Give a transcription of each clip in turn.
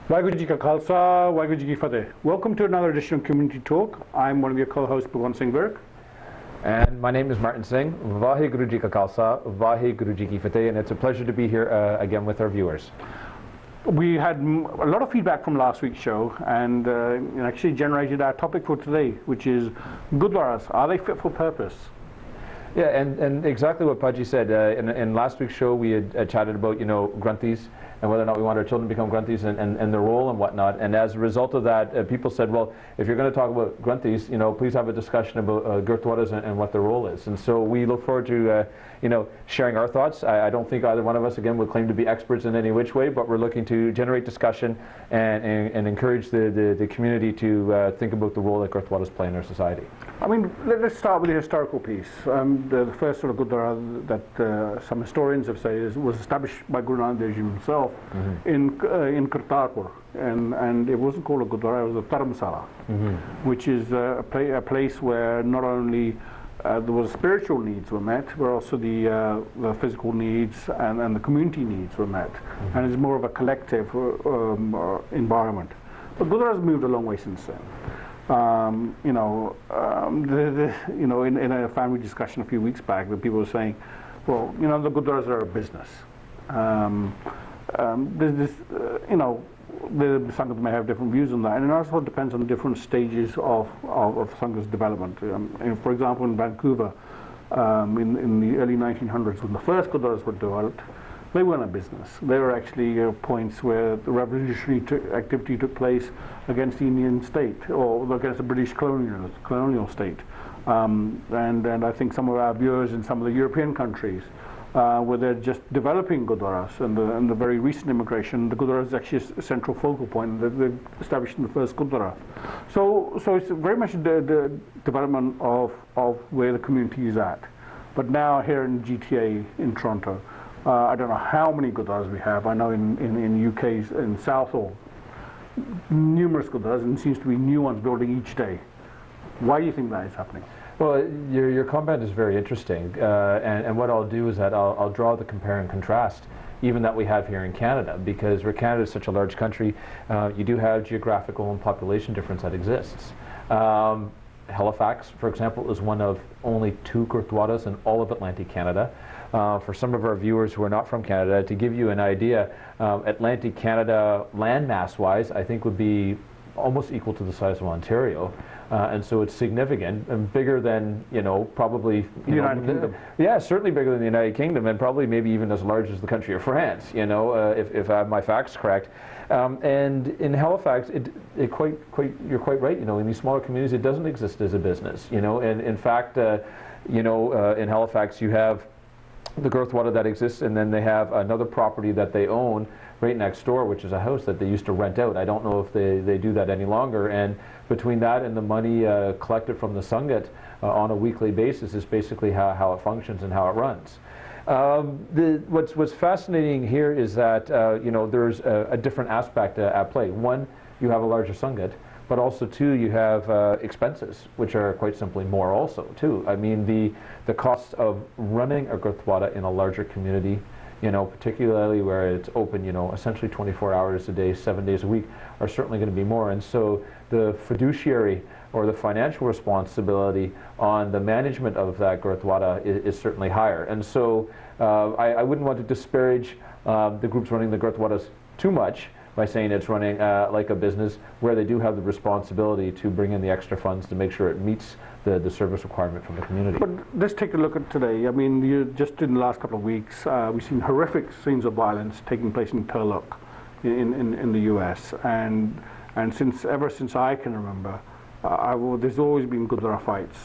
Waheguru Ji Ka Khalsa, Waheguru Ji Ki Fateh. Welcome to another edition of Community Talk. I'm one of your co-hosts, Bhagwan Singh Virk. And my name is Martin Singh. Waheguru Ji Ka Khalsa, Waheguru Ji Ki Fateh, and it's a pleasure to be here again with our viewers. We had a lot of feedback from last week's show, and it actually generated our topic for today, which is Gurdwaras. Are they fit for purpose? Yeah, and exactly what Paji said. In last week's show, we had chatted about, Granthis and whether or not we want our children to become Granthis and their role and whatnot. And as a result of that, people said, well, if you're going to talk about Granthis, please have a discussion about Gurdwaras and what their role is. And so we look forward to, sharing our thoughts. I don't think either one of us, again, would claim to be experts in any which way, but we're looking to generate discussion and encourage the community to think about the role that Gurdwaras play in our society. I mean, let's start with the historical piece. The first sort of Gurdwara that some historians have said was established by Guru Nanak Dev Ji himself in Kartarpur, and it wasn't called a Gurdwara, it was a Dharamsala, which is a place where not only there was spiritual needs were met, but also the physical needs and the community needs were met, and it's more of a collective environment. But Gurdwaras moved a long way since then. In a family discussion a few weeks back, the people were saying, well, the Gurdwaras are a business. There's this, the Sanghas may have different views on that, and it also depends on the different stages of Sanghas development. For example, in Vancouver, in the early 1900s, when the first Gurdwaras were developed, they weren't a business. They were actually points where the revolutionary activity took place against the Indian state or against the British colonial state. And I think some of our viewers in some of the European countries where they're just developing Gurdwaras and the very recent immigration, the Gurdwara is actually a central focal point that they've established in the first Gurdwara. So it's very much the development of where the community is at. But now here in GTA in Toronto, I don't know how many Gurdwaras we have. I know in UK's in Southall, numerous Gurdwaras, and seems to be new ones building each day. Why do you think that is happening? Well, your comment is very interesting, and what I'll do is that I'll draw the compare and contrast, even that we have here in Canada, because Canada is such a large country, you do have geographical and population difference that exists. Halifax, for example, is one of only 2 Gurdwaras in all of Atlantic Canada. For some of our viewers who are not from Canada, to give you an idea, Atlantic Canada landmass-wise, I think would be almost equal to the size of Ontario. And so it's significant and bigger than, probably... The United Kingdom. Yeah, certainly bigger than the United Kingdom, and probably maybe even as large as the country of France, if I have my facts correct. And in Halifax, you're quite right, in these smaller communities, it doesn't exist as a business, and in fact, in Halifax, you have the Gurdwara that exists, and then they have another property that they own right next door, which is a house that they used to rent out. I don't know if they do that any longer, and between that and the money collected from the Sangat on a weekly basis is basically how it functions and how it runs. What's fascinating here is that there's a different aspect at play. One, you have a larger Sangat, but also 2, you have expenses, which are quite simply more also too. I mean, the cost of running a Gurdwara in a larger community, particularly where it's open, essentially 24 hours a day, 7 days a week, are certainly going to be more. And so the fiduciary or the financial responsibility on the management of that Gurdwara is certainly higher. And so I wouldn't want to disparage the groups running the Gurdwaras too much by saying it's running like a business, where they do have the responsibility to bring in the extra funds to make sure it meets the service requirement from the community. But let's take a look at today. I mean, just in the last couple of weeks, we've seen horrific scenes of violence taking place in Turlock in the US. And ever since I can remember, there's always been Gurdwara fights.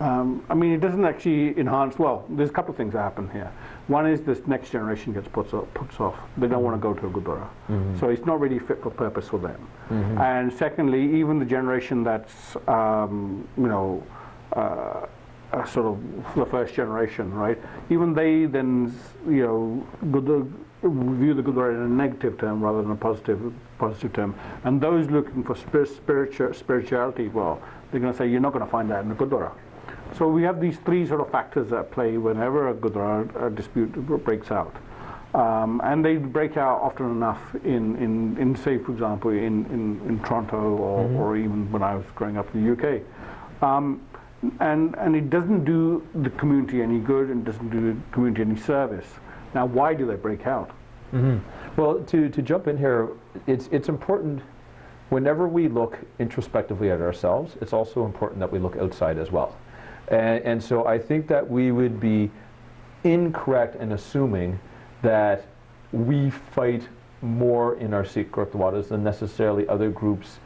I mean, it doesn't actually enhance, well, there's a couple of things that happen here. One is this next generation gets puts off. They don't want to go to a Gurdwara. So it's not really fit for purpose for them. And secondly, even the generation that's, sort of the first generation, right? Even they then, view the Gurdwara in a negative term rather than a positive term. And those looking for spirituality, well, they're going to say, you're not going to find that in the Gurdwara. So we have these 3 sort of factors at play whenever a Gurdwara dispute breaks out. And they break out often enough in say, for example, in Toronto or even when I was growing up in the UK. And it doesn't do the community any good and doesn't do the community any service. Now, why do they break out? Well, to jump in here, it's important whenever we look introspectively at ourselves, it's also important that we look outside as well. And so I think that we would be incorrect in assuming that we fight more in our Sikh Gurdwaras than necessarily other groups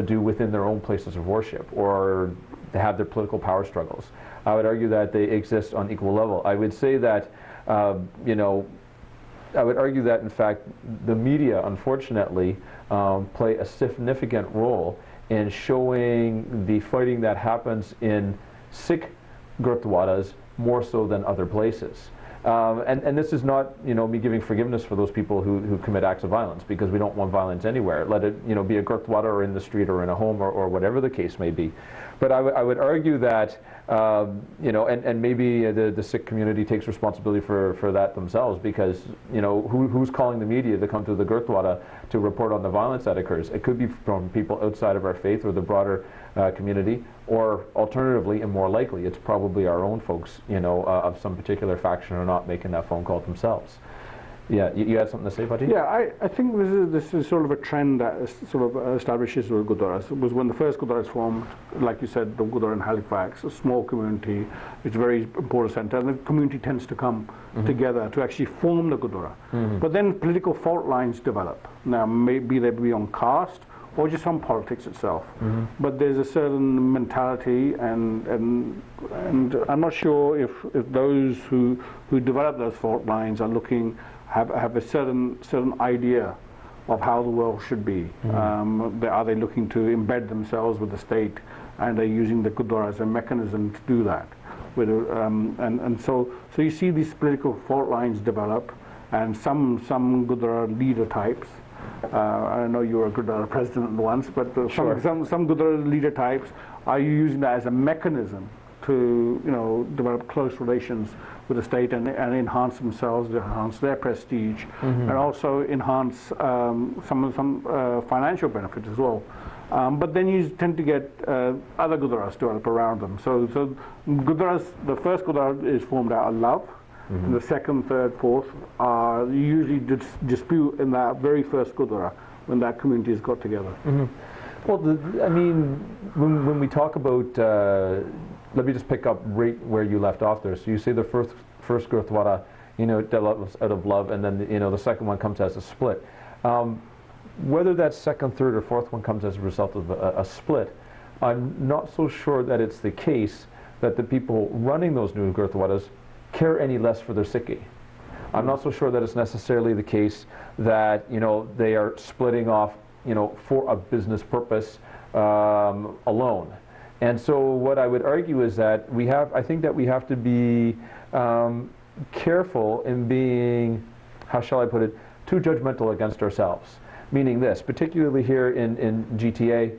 do within their own places of worship or have their political power struggles. I would argue that they exist on equal level. I would say that, I would argue that in fact the media, unfortunately, play a significant role in showing the fighting that happens in Sikh Gurdwaras more so than other places. And this is not, me giving forgiveness for those people who commit acts of violence, because we don't want violence anywhere. Let it, be a Gurdwara or in the street or in a home or whatever the case may be. But I would argue that, and maybe the Sikh community takes responsibility for that themselves, because, who's calling the media to come to the Gurdwara to report on the violence that occurs? It could be from people outside of our faith or the broader community, or alternatively, and more likely, it's probably our own folks, of some particular faction or not making that phone call themselves. Yeah, you had something to say, Pati? Yeah, I think this is sort of a trend that sort of establishes with Gurdwaras. It was when the first Gurdwara is formed, like you said, the Gurdwara in Halifax, a small community, it's a very important centre, and the community tends to come together to actually form the Gurdwara. But then political fault lines develop. Now, maybe they be on caste, or just on politics itself. But there's a certain mentality, and I'm not sure if those who develop those fault lines are have a certain idea of how the world should be. Are they looking to embed themselves with the state, and they're using the Gurdwara as a mechanism to do that? So you see these political fault lines develop, and some Gurdwara leader types. I know you were a Gurdwara president once, but some Gurdwara leader types are using that as a mechanism to develop close relations with the state and enhance themselves, enhance their prestige, and also enhance some financial benefits as well. But then you tend to get other Gurdwaras develop around them. So Gurdwaras, the first Gurdwara is formed out of love. And the second, third, fourth are usually dispute in that very first Gurdwara when that community has got together. Well, when we talk about, let me just pick up right where you left off there. So you say the first Gurdwara, develops out of love, and then the second one comes as a split. Whether that second, third, or fourth one comes as a result of a split, I'm not so sure that it's the case that the people running those new Gurdwaras care any less for their Sikhi. I'm not so sure that it's necessarily the case that they are splitting off for a business purpose alone. And so what I would argue is that I think that we have to be careful in being, how shall I put it, too judgmental against ourselves. Meaning this, particularly here in GTA,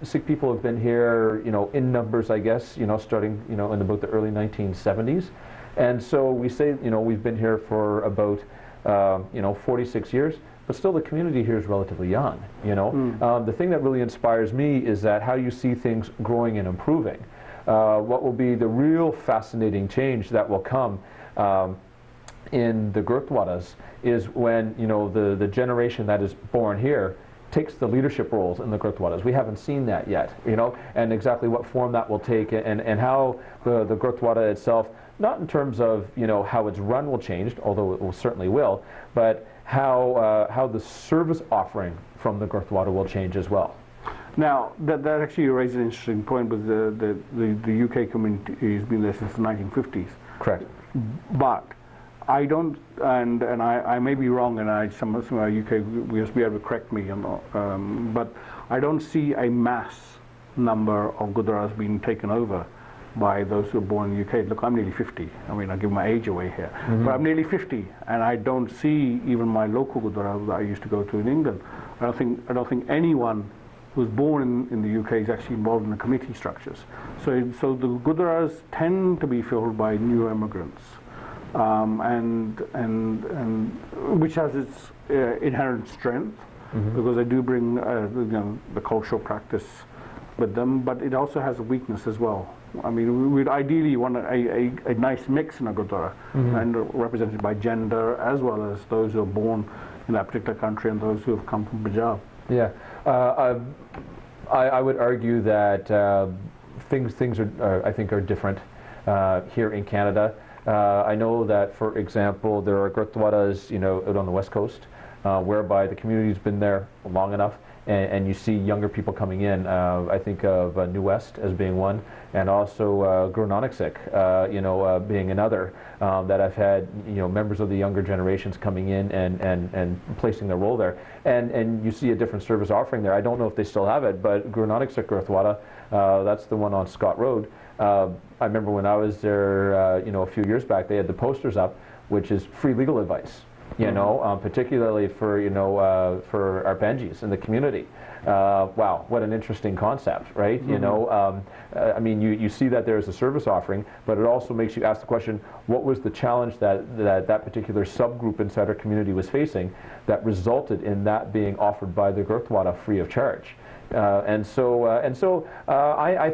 Sikh people have been here, in numbers, I guess, starting, in about the early 1970s. And so we say, we've been here for about, 46 years, but still the community here is relatively young, The thing that really inspires me is that how you see things growing and improving. What will be the real fascinating change that will come in the Gurdwaras is when, the generation that is born here takes the leadership roles in the Gurdwaras. We haven't seen that yet, and exactly what form that will take, and how the Gurdwara itself, not in terms of how its run will change, although it certainly will, but how the service offering from the Gurdwara will change as well. Now, that actually raises an interesting point, with the UK community has been there since the 1950s. Correct. But I don't, and I may be wrong, and some of our UK will be able to correct me, but I don't see a mass number of Gurdwaras being taken over by those who are born in the UK. Look, I'm nearly 50. I mean, I give my age away here, but I'm nearly 50, and I don't see even my local Gurdwara that I used to go to in England. I don't think anyone who's born in the UK is actually involved in the committee structures. So the Gurdwaras tend to be filled by new immigrants. and which has its inherent strength because they do bring the cultural practice with them, but it also has a weakness as well. I mean, we'd ideally want a nice mix in a Gurdwara, and represented by gender as well as those who are born in that particular country and those who have come from Punjab. Yeah, I would argue that things are I think are different here in Canada. I know that, for example, there are Gurdwaras, out on the West Coast, whereby the community's been there long enough, and you see younger people coming in. I think of New West as being one, and also Guru Nanak Sikh, being another, that I've had, members of the younger generations coming in and placing their role there. And you see a different service offering there. I don't know if they still have it, but Guru Nanak Sikh Gurdwara, that's the one on Scott Road. I remember when I was there, a few years back, they had the posters up, which is free legal advice. Particularly for our Benjis in the community. Wow, what an interesting concept, right? I mean, you see that there's a service offering, but it also makes you ask the question, what was the challenge that particular subgroup inside our community was facing that resulted in that being offered by the Gurdwara free of charge? I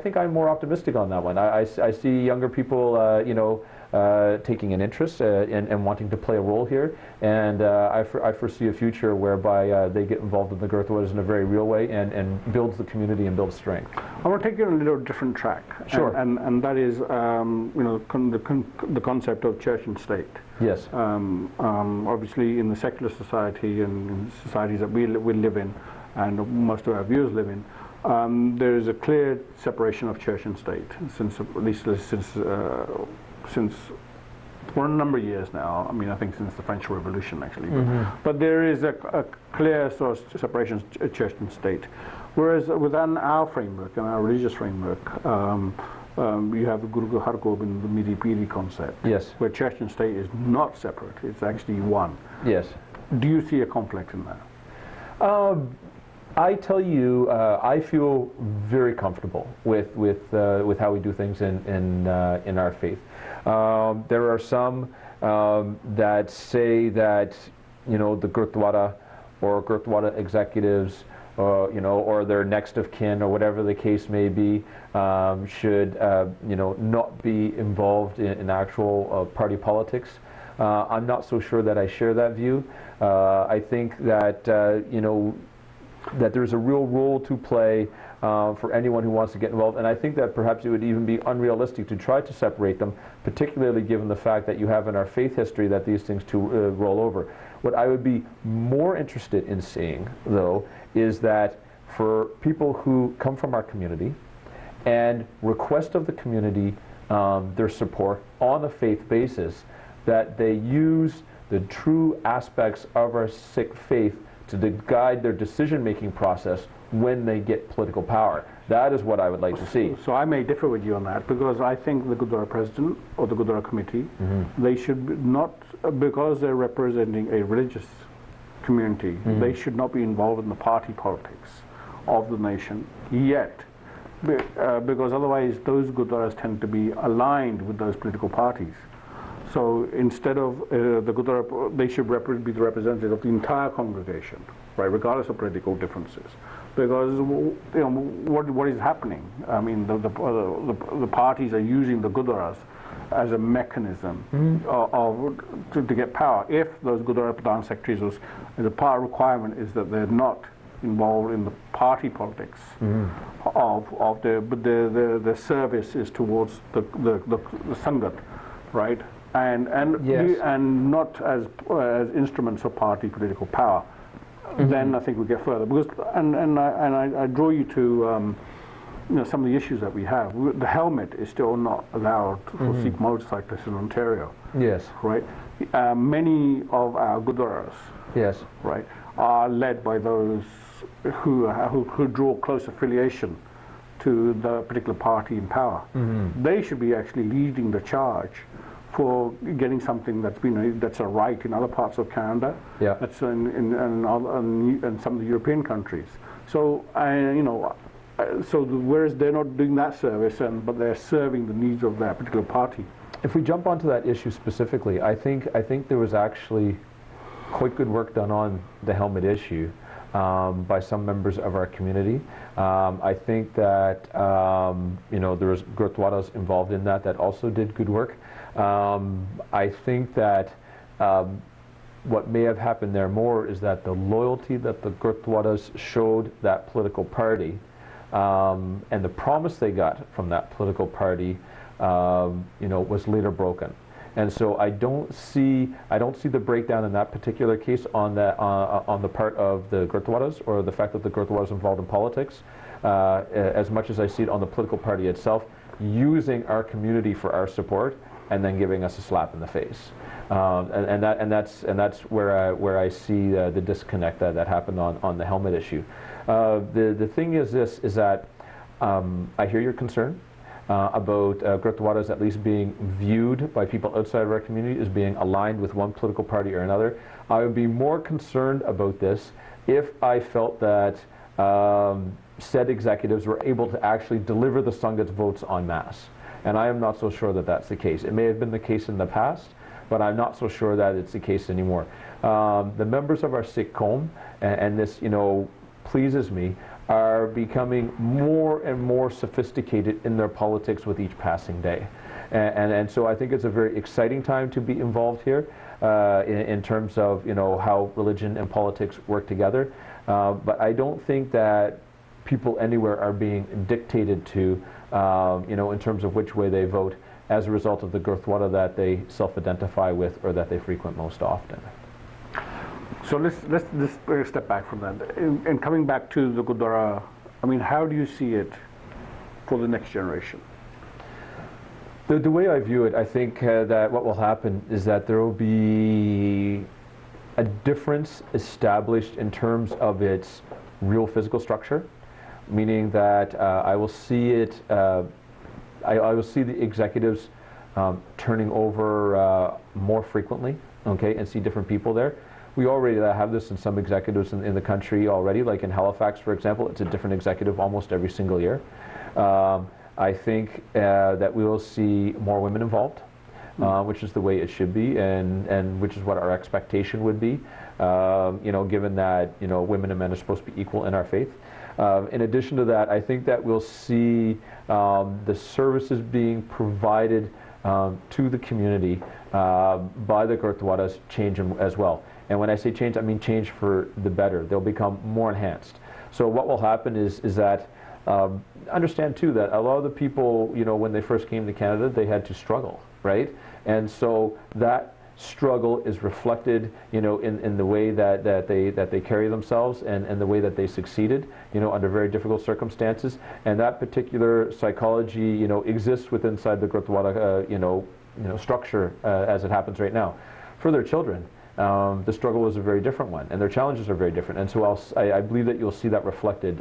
think I'm more optimistic on that one. I see younger people, taking an interest and wanting to play a role here, and I foresee a future whereby they get involved in the Gurdwaras in a very real way and builds the community and builds strength. I want to take you on a little different track. Sure. And that is, the concept of church and state. Yes. Obviously, in the secular society and in societies that we live in, and most of our viewers live in, there is a clear separation of church and state since for a number of years now. I mean, I think since the French Revolution, actually. But there is a clear sort of separation of church and state. Whereas within our framework and our religious framework, you have the Guru Har Gobind, the Miri Piri concept, yes, where church and state is not separate, it's actually one. Yes. Do you see a conflict in that? I tell you, I feel very comfortable with how we do things in our faith. There are some that say that the Gurdwara or Gurdwara executives, or their next of kin, or whatever the case may be, should not be involved in actual party politics. I'm not so sure that I share that view. I think that that there's a real role to play for anyone who wants to get involved, and I think that perhaps it would even be unrealistic to try to separate them, particularly given the fact that you have in our faith history that these things roll over. What I would be more interested in seeing, though, is that for people who come from our community and request of the community their support on a faith basis, that they use the true aspects of our Sikh faith to guide their decision-making process when they get political power. That is what I would like to see. So I may differ with you on that, because I think the Gurdwara president or the Gurdwara committee, they should not, because they're representing a religious community, they should not be involved in the party politics of the nation yet, because otherwise those Gurdwaras tend to be aligned with those political parties. So instead of the Gurdwara, they should be the representative of the entire congregation, right, regardless of political differences. Because what is happening? I mean, the parties are using the Gurdwaras as a mechanism to get power. If those Gurdwara Pradhan secretaries, the part requirement is that they're not involved in the party politics but the service is towards the Sangat, right? And yes, and not as instruments of party political power. Then I think we get further, because and I draw you to some of the issues that we have. The helmet is still not allowed for Sikh motorcyclists in Ontario. Yes. Right. Many of our Gurdwaras, yes, right, are led by those who draw close affiliation to the particular party in power. They should be actually leading the charge for getting something that's a right in other parts of Canada, that's in some of the European countries. So whereas they're not doing that service, but they're serving the needs of that particular party. If we jump onto that issue specifically, I think there was actually quite good work done on the helmet issue by some members of our community. I think that there was Gurdwaras involved in that also did good work. I think that what may have happened there more is that the loyalty that the Gurdwaras showed that political party and the promise they got from that political party was later broken. And so I don't see the breakdown in that particular case on the part of the Gurdwaras or the fact that the Gurdwaras involved in politics, as much as I see it on the political party itself, using our community for our support and then giving us a slap in the face. And that's where I see the disconnect that happened on the helmet issue. The thing is that I hear your concern. About Gurdwaras at least being viewed by people outside of our community as being aligned with one political party or another. I would be more concerned about this if I felt that said executives were able to actually deliver the Sanghat's votes en masse. And I am not so sure that that's the case. It may have been the case in the past, but I'm not so sure that it's the case anymore. The members of our Sikh Qawm, and this pleases me, are becoming more and more sophisticated in their politics with each passing day. And so I think it's a very exciting time to be involved here in terms of how religion and politics work together. But I don't think that people anywhere are being dictated to in terms of which way they vote as a result of the Gurdwara that they self-identify with or that they frequent most often. So let's just step back from that. And coming back to the Gurdwara, I mean, how do you see it for the next generation? The way I view it, I think that what will happen is that there will be a difference established in terms of its real physical structure, meaning that I will see it. I will see the executives turning over more frequently, okay, and see different people there. We already have this in some executives in the country already, like in Halifax, for example. It's a different executive almost every single year. I think that we will see more women involved, which is the way it should be, and which is what our expectation would be, given that women and men are supposed to be equal in our faith. In addition to that, I think that we'll see the services being provided to the community by the Gurdwaras change as well. And when I say change, I mean change for the better. They'll become more enhanced. So what will happen is that understand too that a lot of the people, when they first came to Canada, they had to struggle, right? And so that struggle is reflected, in the way that they carry themselves and the way that they succeeded, under very difficult circumstances. And that particular psychology, exists within inside the Gurdwara, structure as it happens right now. For their children, the struggle is a very different one, and their challenges are very different. And so I believe that you'll see that reflected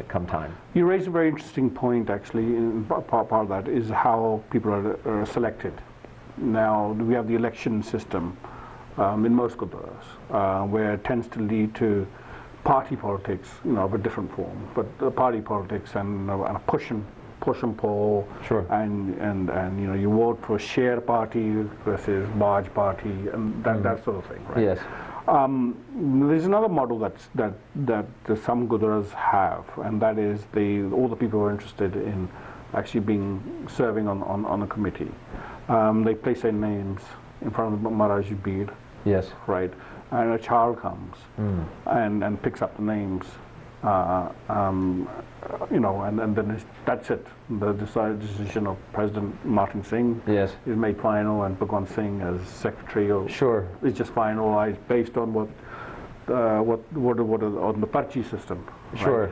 come time. You raise a very interesting point, actually. Part of that is how people are selected. Now, we have the election system in most Gurdwaras, where it tends to lead to party politics, of a different form. But party politics and a push and pull, sure, and you vote for share party versus barge party, and that sort of thing, right? Yes. There's another model that some Gurdwaras have, and that is all the people who are interested in actually serving on a committee. They place their names in front of the Maharaj Bead. Yes. Right. And a child comes and picks up the names, and then that's it. The decision of President Martin Singh yes. is made final, and Bhagwan Singh as secretary sure. is just finalized based on what on the Parchi system. Right? Sure.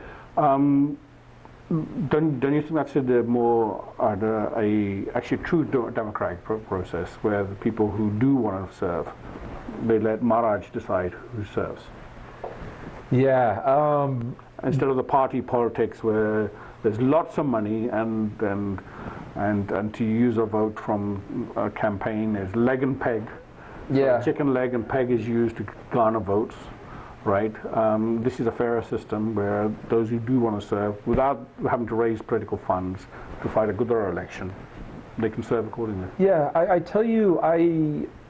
Don't you think that's actually true democratic process where the people who do want to serve, they let Maharaj decide who serves? Yeah. Instead of the party politics where there's lots of money and to use a vote from a campaign is leg and peg. Yeah. So chicken leg and peg is used to garner votes. right? This is a fairer system where those who do want to serve, without having to raise political funds to fight a good or election, they can serve accordingly. Yeah, I tell you,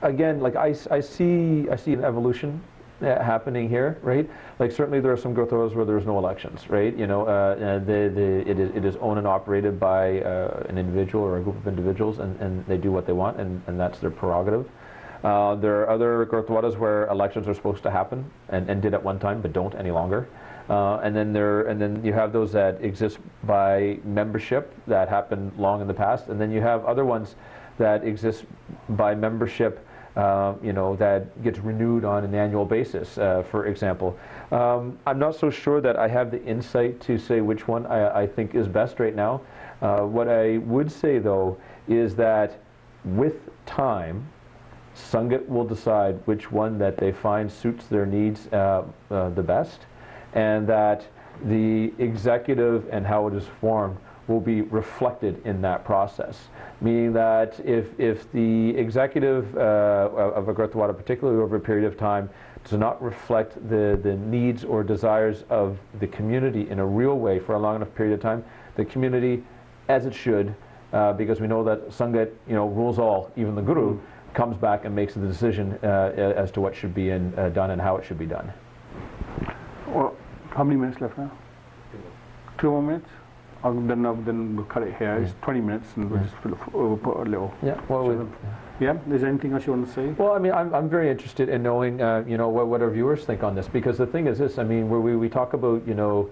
again, like I see an evolution happening here, right? Like certainly there are some Gurdwaras where there's no elections, right? You know, it is owned and operated by an individual or a group of individuals, and they do what they want, and that's their prerogative. There are other Gurdwaras where elections are supposed to happen and did at one time, but don't any longer. And then you have those that exist by membership that happened long in the past, and then you have other ones that exist by membership, you know, that gets renewed on an annual basis. For example, I'm not so sure that I have the insight to say which one I think is best right now. What I would say though is that with time, Sangat will decide which one that they find suits their needs the best, and that the executive and how it is formed will be reflected in that process. Meaning that if the executive of a Gurdwara, particularly over a period of time, does not reflect the needs or desires of the community in a real way for a long enough period of time, the community, as it should, because we know that Sangat, you know, rules all, even the Guru, comes back and makes the decision as to what should be done and how it should be done. Well, how many minutes left now? 2 more minutes? Then we'll cut it here. It's 20 minutes, and we'll just we'll put a little. Yeah. Well, yeah. Is there anything else you want to say? Well, I mean, I'm very interested in knowing, you know, what our viewers think on this, because the thing is this. I mean, where we talk about, you know,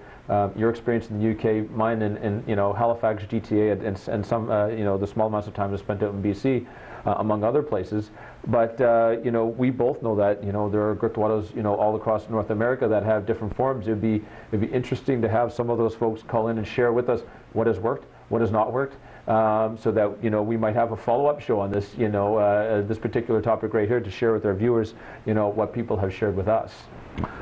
your experience in the UK, mine in you know, Halifax, GTA, and some you know, the small amounts of time I spent out in BC. Among other places, but you know, we both know that, you know, there are Gurdwaras, you know, all across North America that have different forms. It'd be interesting to have some of those folks call in and share with us what has worked, what has not worked, so that, you know, we might have a follow-up show on this, you know, this particular topic right here, to share with our viewers, you know, what people have shared with us.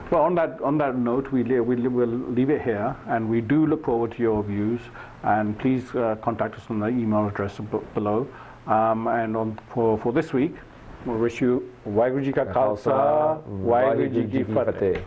Well, on that note, we'll leave it here, and we do look forward to your views. And please contact us on the email address below. And for this week, we wish you Waheguru Ji Ka Khalsa, Waheguru Ji Ki Fateh.